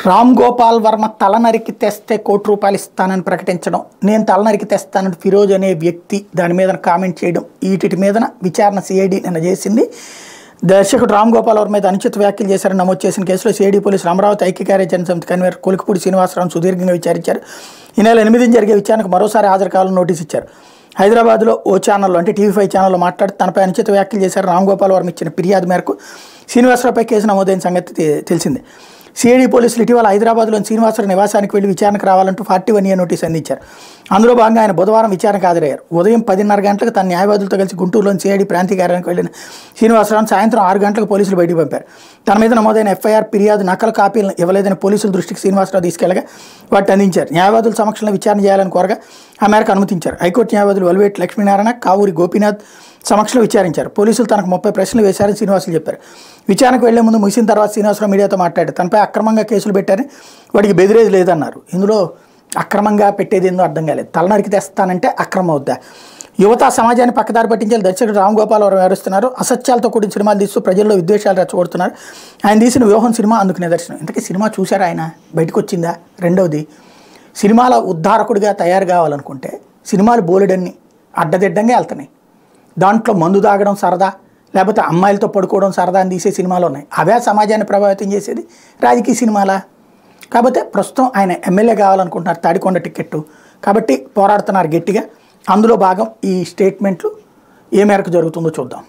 రామ్ గోపాల్ వర్మ తల నరికి తెస్తే ₹1 కోటి ఇస్తానని ప్రకటించడం, నేను తల నరికి తెస్తానని ఫిరోజ్ అనే వ్యక్తి దాని మీద కామెంట్ చేయడం, వీటి మీద విచారణ సిఐడి నిన్న చేసింది. దర్శకుడు రామ్ గోపాల్ వర్మ మీద అనుచిత వ్యాఖ్యలు చేశారని నమోదు చేసిన కేసులో సిఐడి పోలీసులు అమరావతి ఐక్య కార్యాచరణ సమితి కన్వీనర్ కొలికిపూడి శ్రీనివాసరావును సుదీర్ఘంగా విచారించారు. ఈ నెల 8న జరిగే విచారణకు మరోసారి హాజరు కావాలని నోటీసు ఇచ్చారు. హైదరాబాద్లో ఓ ఛానల్లో అంటే టీవీ5 ఛానల్లో మాట్లాడి తనపై అనుచిత వ్యాఖ్యలు చేశారు. రామ్ గోపాల్ వర్మ ఇచ్చిన ఫిర్యాదు మేరకు శ్రీనివాసరావుపై కేసు నమోదైన సంగతి తెలిసిందే. సిఐడి పోలీసులు ఇటీవల హైదరాబాద్లోని శ్రీనివాసరావు నివాసానికి వెళ్లి విచారణకు రావాలంటూ 41A నోటీస్ అందించారు. అందులో భాగంగా ఆయన బుధవారం విచారణకు హాజరయ్యారు. ఉదయం 10:30 గంటలకు తన న్యాయవాదులతో కలిసి గుంటూరులోని సిఐడి ప్రాంతీయ కార్యాలయానికి వెళ్లిన శ్రీనివాసరావును సాయంత్రం 6 గంటలకు పోలీసులు బయటకు పంపారు. తన మీద నమోదైన ఎఫ్ఐఆర్ ఫిర్యాదు నకలు కాపీలను ఇవ్వలేదని పోలీసుల దృష్టికి శ్రీనివాసరావు తీసుకెళ్లగా వాటిని అందించారు. న్యాయవాదుల సమక్షంలో విచారణ చేయాలని కోరగా ఆ మేరకు అనుమతించారు. హైకోర్టు న్యాయవాదులు వల్వేటి లక్ష్మీనారాయణ, కావూరి గోపీనాథ్ సమక్షంలో విచారించారు. పోలీసులు తనకు 30 ప్రశ్నలు వేశారని శ్రీనివాసులు చెప్పారు. విచారణకు వెళ్లే ముందు ముగిసిన తర్వాత శ్రీనివాసరావు మీడియాతో మాట్లాడారు. తనపై అక్రమంగా కేసులు పెట్టారని, వాడికి బెదిరేది లేదన్నారు. ఇందులో అక్రమంగా పెట్టేది ఏందో అర్థం కాలేదు. తలనరికి తెస్తానంటే అక్రమం అవుద్దా? యువత సమాజాన్ని పక్కదారి పట్టించాలి దర్శకుడు రామ్ గోపాల్ వర్మ వివరిస్తున్నారు. అసత్యాలతో కూడిన సినిమాలు తీస్తూ ప్రజల్లో విద్వేషాలు రెచ్చగొడుతున్నారు. ఆయన తీసిన వ్యూహం సినిమా అందుకు నిదర్శనం. ఇంతకీ సినిమా చూశారా? ఆయన బయటకు వచ్చిందా? రెండవది, సినిమాల ఉద్ధారకుడిగా తయారు కావాలనుకుంటే సినిమాలు బోలెడన్ని అడ్డదిడ్డంగా వెళ్తున్నాయి. దాంట్లో మందు తాగడం సరదా, లేకపోతే అమ్మాయిలతో పడుకోవడం సరదా అని తీసే సినిమాలు ఉన్నాయి. అవే సమాజాన్ని ప్రభావితం చేసేది రాజకీయ సినిమాలా? కాబట్టి ప్రస్తుతం ఆయన ఎమ్మెల్యే కావాలనుకుంటున్నారు, తాడికొండ టికెట్టు కాబట్టి పోరాడుతున్నారు గట్టిగా. అందులో భాగం ఈ స్టేట్మెంట్లు ఏ మేరకు జరుగుతుందో చూద్దాం.